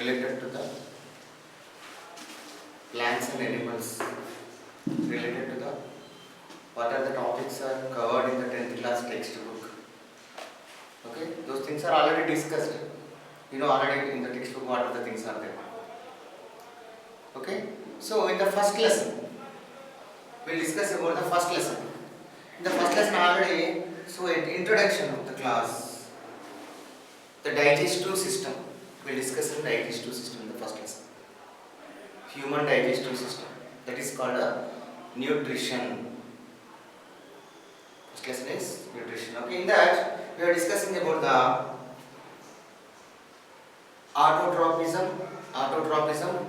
related to the plants and animals, related to the what are the topics are covered in the 10th class textbook. Okay, those things are already discussed. You know already in the textbook what are the things are there. Okay, so in the first lesson, we'll discuss about the first lesson. In the first lesson already, so an introduction of the class, the digestive system. We'll discuss the digestive system in the first lesson. Human digestive system. That is called a nutrition. First lesson is nutrition. Okay, in that we are discussing about the autotropism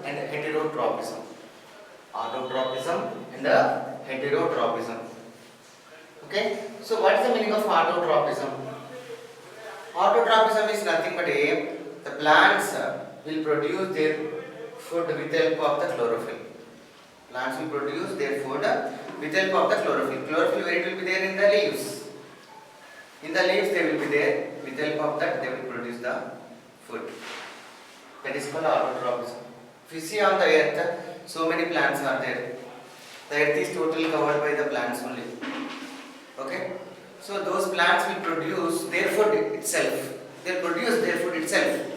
and heterotropism. Autotropism and heterotropism. Okay, so what is the meaning of autotropism? Autotropism is nothing but the plants will produce their food with the help of the chlorophyll. Plants will produce their food with the help of the chlorophyll. Chlorophyll, where it will be there? In the leaves. In the leaves they will be there. With the help of that they will produce the food. That is called autotropism. If you see on the earth, so many plants are there. The earth is totally covered by the plants only. Okay? So those plants will produce their food itself. They will produce their food itself.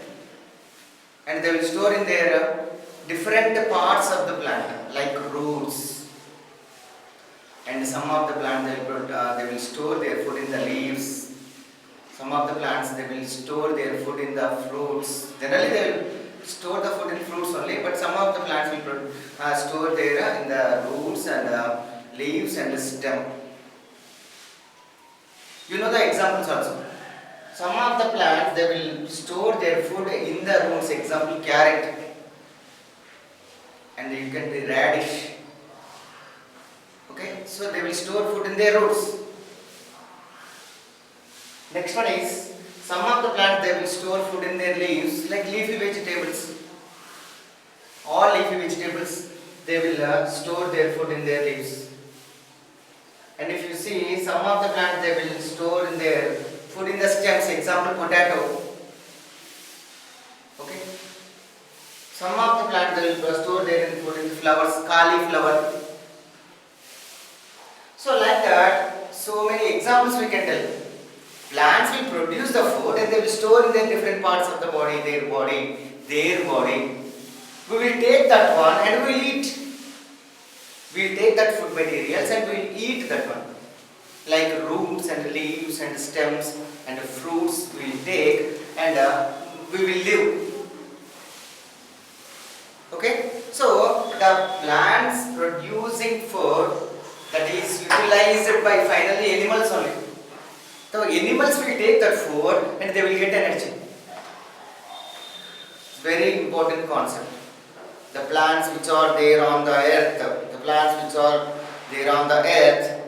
And they will store in their different parts of the plant, like roots. And some of the plants they will store their food in the leaves. Some of the plants they will store their food in the fruits. Generally they will store the food in fruits only, but some of the plants will store there in the roots and the leaves and the stem. You know the examples also. Some of the plants they will store their food in the roots. Example, carrot, and you can do radish. Okay, so they will store food in their roots. Next one is, some of the plants they will store food in their leaves, like leafy vegetables. All leafy vegetables they will store their food in their leaves. And if you see, some of the plants they will store in their food in the stems. Example, potato. Okay. Some of the plants they will store their food in flowers, cauliflower. So like that, so many examples we can tell. Plants will produce the food and they will store in their different parts of the body, their body. We will take that one and we will eat. We will take that food materials and we will eat that one. Like roots and leaves and stems and fruits we will take and we will live. Okay? So the plants producing food that is utilized by finally animals only. So animals will take that food and they will get energy. Very important concept. The plants which are there on the earth,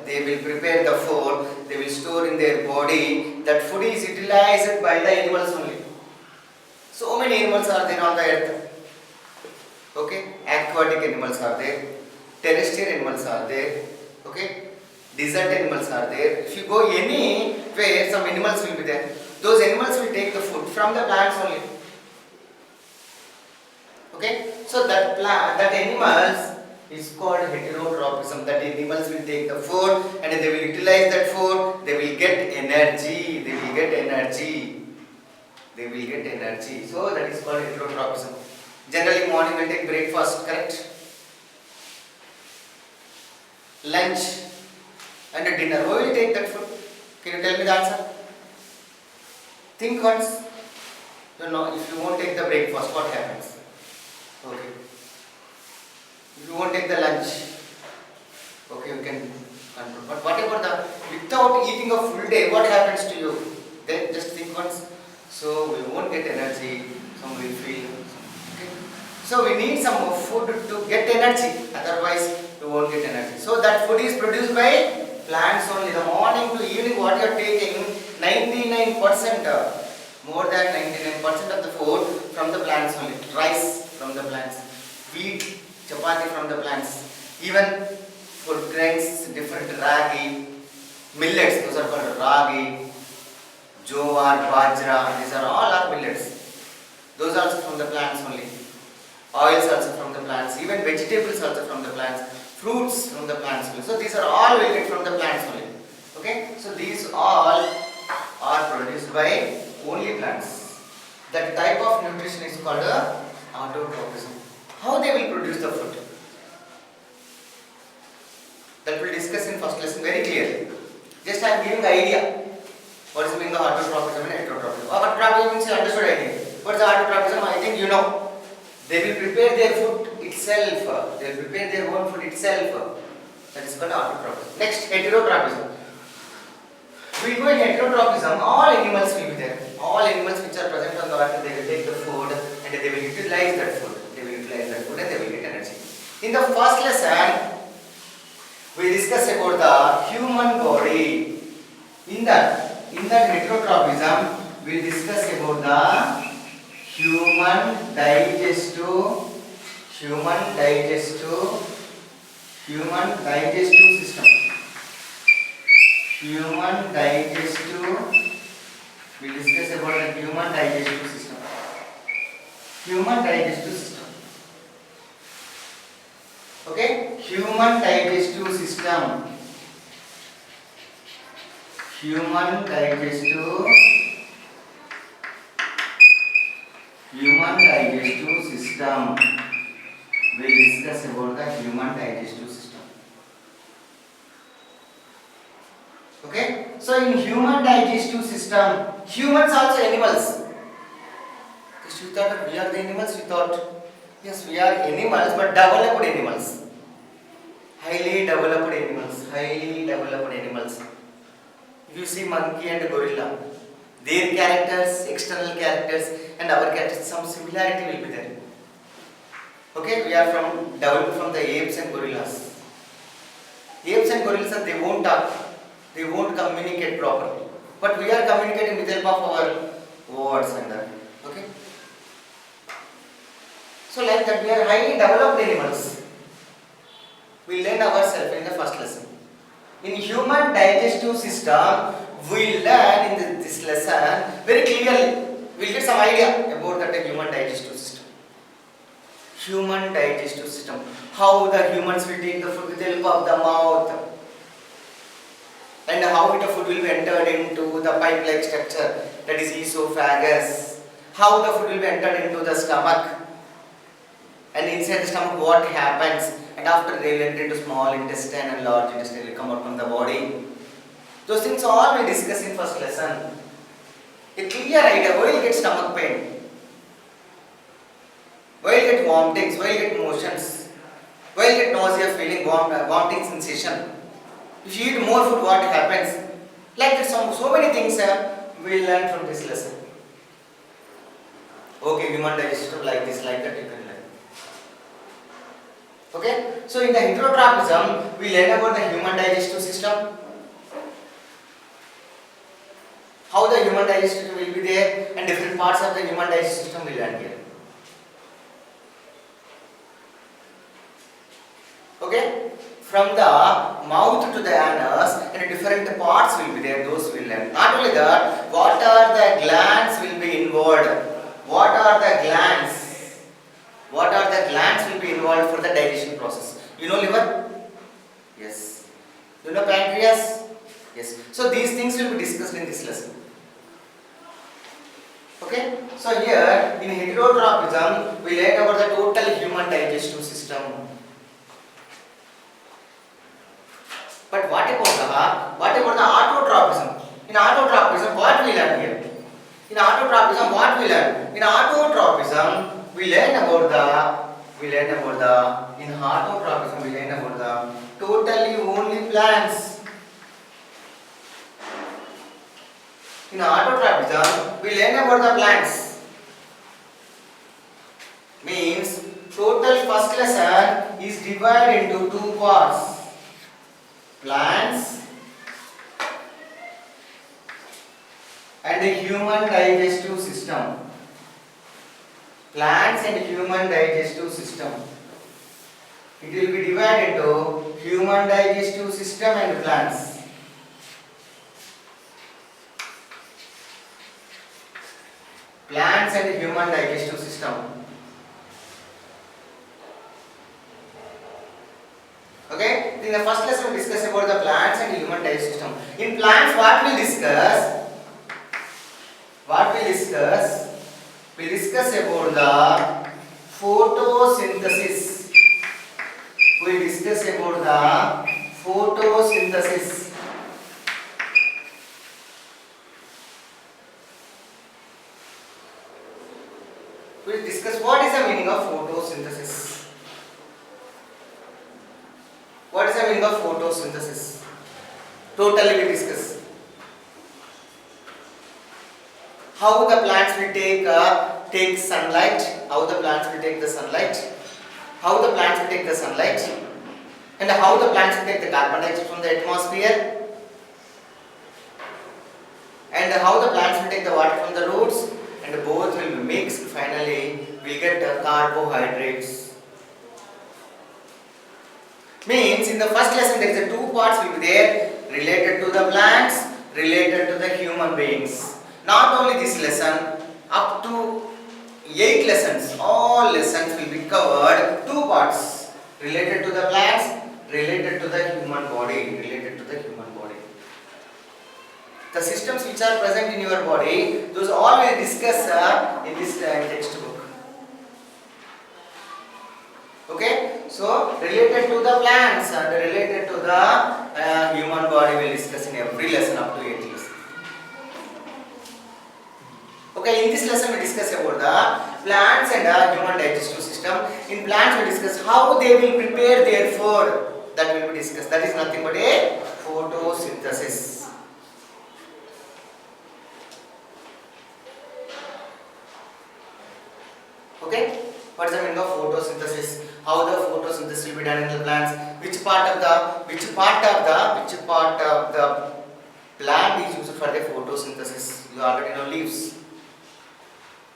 they will prepare the food, they will store in their body. That food is utilized by the animals only. So many animals are there on the earth. Okay, aquatic animals are there, terrestrial animals are there. Okay, desert animals are there. If you go anywhere, some animals will be there. Those animals will take the food from the plants only. Okay, so that animals is called heterotropism. That animals will take the food and they will utilize that food. They will get energy. So that is called heterotropism. Generally morning will take breakfast, correct? Lunch and dinner. Who will take that food? Can you tell me the answer? Think once. No, if you won't take the breakfast, what happens? Okay. If you won't take the lunch, okay, you can control. But what about without eating a full day, what happens to you? Then just think once. So we won't get energy, some will feel. Okay. So we need some more food to get energy, otherwise we won't get energy. So that food is produced by plants only. The morning to evening what you are taking, 99%, more than 99% of the food from the plants only. Rice from the plants, wheat, chapati from the plants, even food grains, different ragi, millets, those are called ragi, jowar, bajra, these are all millets. Those are also from the the plants only. Oils also from the plants, even vegetables also from the plants, fruits from the plants only. So these are all will get from the plants only. Okay, so these all are produced by only plants. That type of nutrition is called a autotrophism. How they will produce the food? That we will discuss in first lesson very clearly. Just I am giving the idea. What is the meaning of autotrophism and heterotrophism? Autotrophism means you understood idea. What is autotrophism? I think you know. They will prepare their food itself. They will prepare their own food itself. That is called autotrophism. Next, heterotrophism. We go in heterotrophism, all animals will be there. All animals which are present on the earth, they will take the food and they will utilize that food. They will utilize that food and they will get energy. In the first lesson, we discuss about the human body. In that heterotrophism, we will discuss about the human digestive system. Human digestive. We discuss about the human digestive system. Human digestive system. Okay, human digestive system. Human digestive system. We discuss about the human digestive system. Okay, so in human digestive system, humans also animals. Because you thought that we are the animals, you thought yes, we are animals, but developed animals. Highly developed animals. If you see monkey and gorilla, their characters, external characters, and our characters, some similarity will be there. Okay, we are developed from the apes and gorillas. Apes and gorillas, they won't talk, they won't communicate properly. But we are communicating with the help of our words and that. Okay. So like that, we are highly developed animals. We learn ourselves in the first lesson. In human digestive system, we learn in this lesson very clearly. We will get some idea about that human digestive system. Human digestive system. How the humans will take the food with the help of the mouth. And how the food will be entered into the pipe-like structure, that is esophagus. How the food will be entered into the stomach. And inside the stomach what happens, and after they will enter into small intestine and large intestine will come out from the body. Those things all we discuss in first lesson. A clear idea, why you get stomach pain, why you get vomitings, why you get motions, why you get nausea feeling, vomiting sensation. If you eat more food, what happens? Like that, so many things we learn from this lesson. Okay, human digestive system like this, like that you can learn. Okay, so in the heterotrophism, we learn about the human digestive system. How the human digestive system will be there, and different parts of the human digestive system we learn here. Okay, from the mouth to the anus, and different parts will be there, those we learn. Not only that, what are the glands will be involved? What are the glands? What are the glands will be involved for the digestion process? You know liver? Yes. You know pancreas? Yes. So these things will be discussed in this lesson. Okay. So here in heterotrophism, we learn about the total human digestive system. But what about the autotrophism? In autotrophism, what we learn here? In autotrophism, what we learn? In autotrophism, we learn about the totally only plants. In autotrophism, we learn about the plants. Means total first lesson is divided into two parts. Plants and the human digestive system. Plants and human digestive system. It will be divided into human digestive system and plants. plants and human digestive system. Okay, in the first lesson we discussed about the plants and human digestive system. In plants, what we discuss? We discuss about the photosynthesis. We discuss about the photosynthesis. We discuss what is the meaning of photosynthesis. What is the meaning of photosynthesis? Totally we discuss. How the plants will take sunlight, how the plants will take the sunlight, how the plants will take the sunlight, and how the plants will take the carbon dioxide from the atmosphere, and how the plants will take the water from the roots, and both will be mixed. Finally, we get the carbohydrates. Means in the first lesson there is a two parts will be there, related to the plants, related to the human beings. Not only this lesson, up to 8 lessons, all lessons will be covered two parts, related to the plants, related to the human body, related to the human body. The systems which are present in your body, those all will discuss in this textbook. Okay, so related to the plants and related to the human body we will discuss in every lesson up to 8 lessons. Okay, in this lesson we discuss about the plants and human digestive system. In plants we discuss how they will prepare their food. That will be discussed. That is nothing but a photosynthesis. Okay, what is the meaning of photosynthesis? How the photosynthesis will be done in the plants? Which part of the plant is used for the photosynthesis? You already know leaves.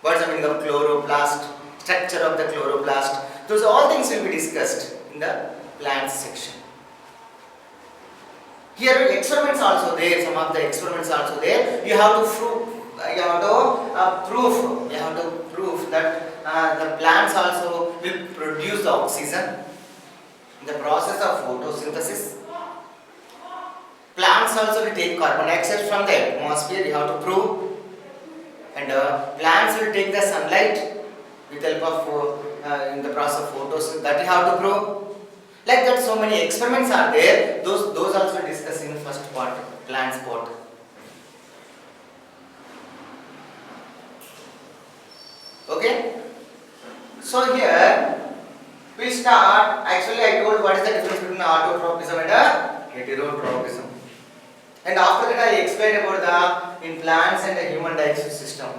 What is the meaning of chloroplast? Structure of the chloroplast. Those all things will be discussed in the plants section. Here experiments also there. Some of the experiments also there. You have to prove that the plants also will produce the oxygen in the process of photosynthesis. Plants also will take carbon dioxide from the atmosphere. You have to prove. And plants will take the sunlight with help of in the process of photosynthesis. That you have to prove. Like that, so many experiments are there. Those also discussed in the first part, plants part. Okay. So here we start. Actually, I told what is the difference between autotropism and heterotropism. And after that, I explained about in plants and the human digestive system.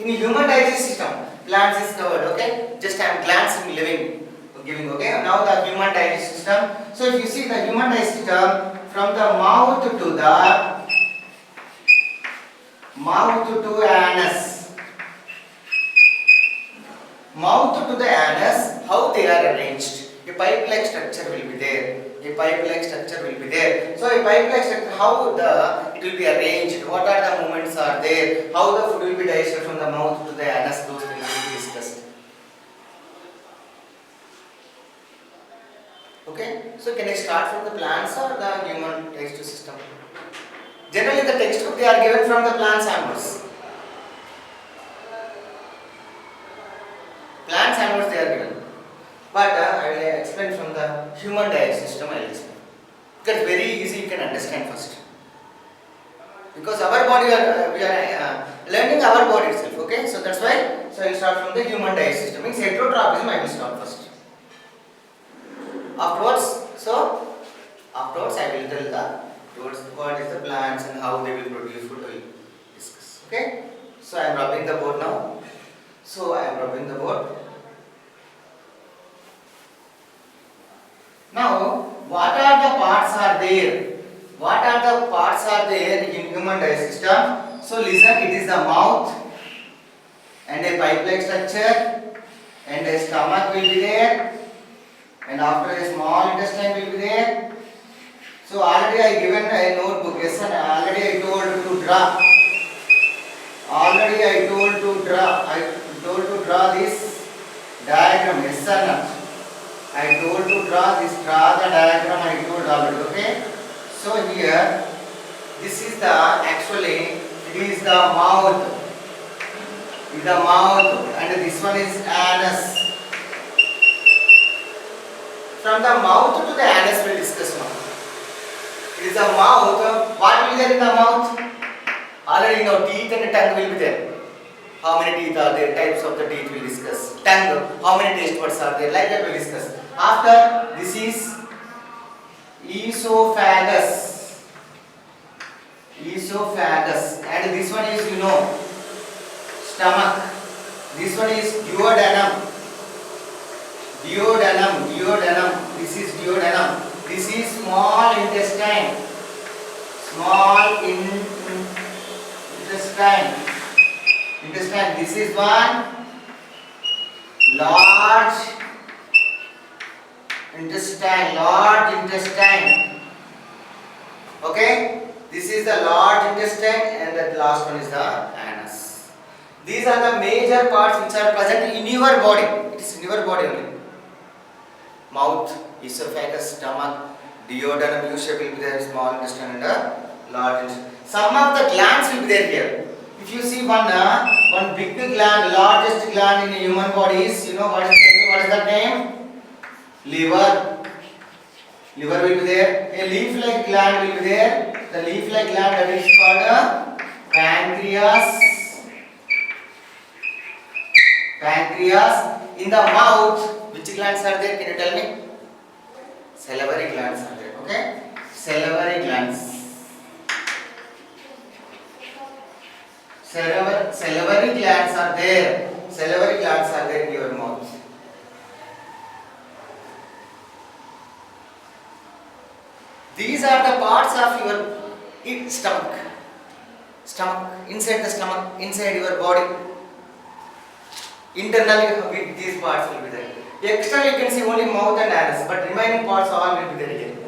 In human digestive system, plants is covered. Okay, just I am glancing, giving. Okay, now the human digestive system. So if you see the human digestive system, from the mouth to anus, mouth to the anus, how they are arranged. A pipe-like structure will be there. So a pipe-like structure, how it will be arranged, what are the movements are there, how the food will be digested from the mouth to the anus, those things will be discussed. Okay, so can I start from the plants or the human digestive system? Generally the textbook they are given from the plants onwards. Plants onwards they are given. But I will explain from the human digestive system. I will explain. Because very easy, you can understand first. Because our body, we are learning our body itself. Okay, so that's why. So I will start from the human digestive system. Means heterotropism. I will start first. Afterwards, I will tell towards what is the plants and how they will produce food. I will discuss. Okay. So I am rubbing the board now. Now, what are the parts are there? What are the parts are there in human digestive system? So listen, it is the mouth and a pipe-like structure, and a stomach will be there, and after a small intestine will be there. So already I given a notebook. Yes, sir. Already I told to draw. told to draw this diagram. Yes or not? I told to draw the diagram. I told already. Okay. So here, this is the actually it is the mouth. It is the mouth, and this one is anus. From the mouth to the anus, we will discuss now. It is the mouth. What will be there in the mouth? Already now teeth and tongue will be there. How many teeth are there? Types of the teeth we will discuss. Tongue. How many taste buds are there? Like that we will discuss. After this is esophagus. Esophagus. And this one is stomach. This one is duodenum. Duodenum. This is duodenum. This is small intestine. Small intestine. This is one large intestine. Okay, this is the large intestine, and the last one is the anus. These are the major parts which are present in your body. It is in your body only. Mouth, esophagus, stomach, duodenum, U-shape will be there, small intestine and a large intestine. Some of the glands will be there here. If you see one big gland, largest gland in a human body is, what is that name? Liver. Liver will be there. A leaf-like gland will be there. The leaf-like gland, that is called pancreas. Pancreas. In the mouth, which glands are there? Can you tell me? Salivary glands are there. Okay? Salivary glands. Salivary glands are there. Salivary glands are there in your mouth. These are the parts of your stomach. Inside the stomach, inside your body. Internally, these parts will be there. Externally, you can see only mouth and anus, but remaining parts all will be there again.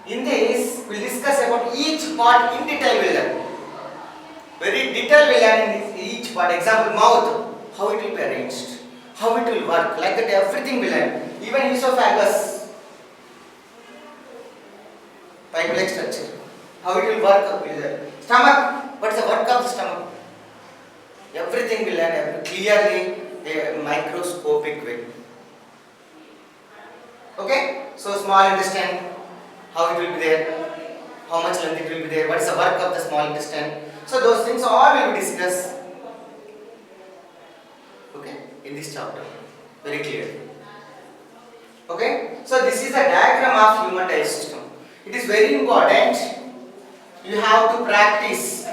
In this, we will discuss about each part in detail. Will learn. Very detailed we learn in each part. Example, mouth, how it will be arranged, how it will work, like that everything we learn. Even esophagus, pipe-like structure, how it will work. Stomach, what is the work of the stomach? Everything we learn clearly, a microscopic way. Okay? So small intestine, how it will be there, how much length it will be there, what is the work of the small intestine. So those things all will be discussed, okay, in this chapter, very clear. Okay, so this is the diagram of human digestive system. It is very important. You have to practice.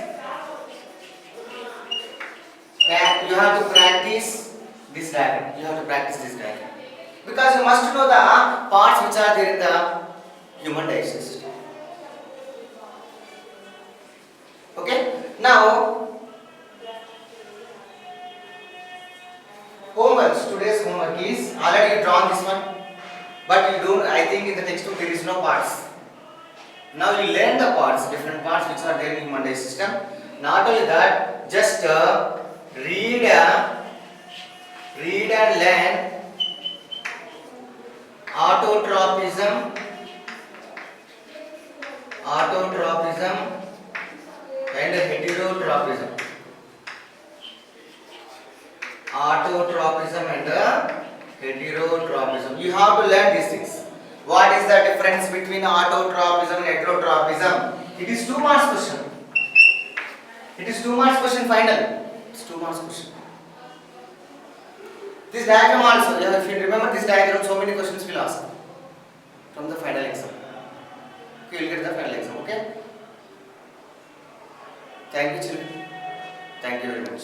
You have to practice this diagram. You have to practice this diagram because you must know the parts which are there in the human digestive system. Okay. Now, homework. Today's homework is already drawn this one, but you don't. I think in the textbook there is no parts. Now you learn the parts, different parts which are there in human digestive system. Not only that, just read and learn autotropism and heterotropism. Autotropism and heterotropism. You have to learn these things. What is the difference between autotropism and heterotropism? It is 2 marks question. It is 2 marks question final. It's 2 marks question. This diagram also, if you remember this diagram, so many questions will ask from the final exam. Okay, you will get the final exam. Okay. Thank you, children. Thank you very much.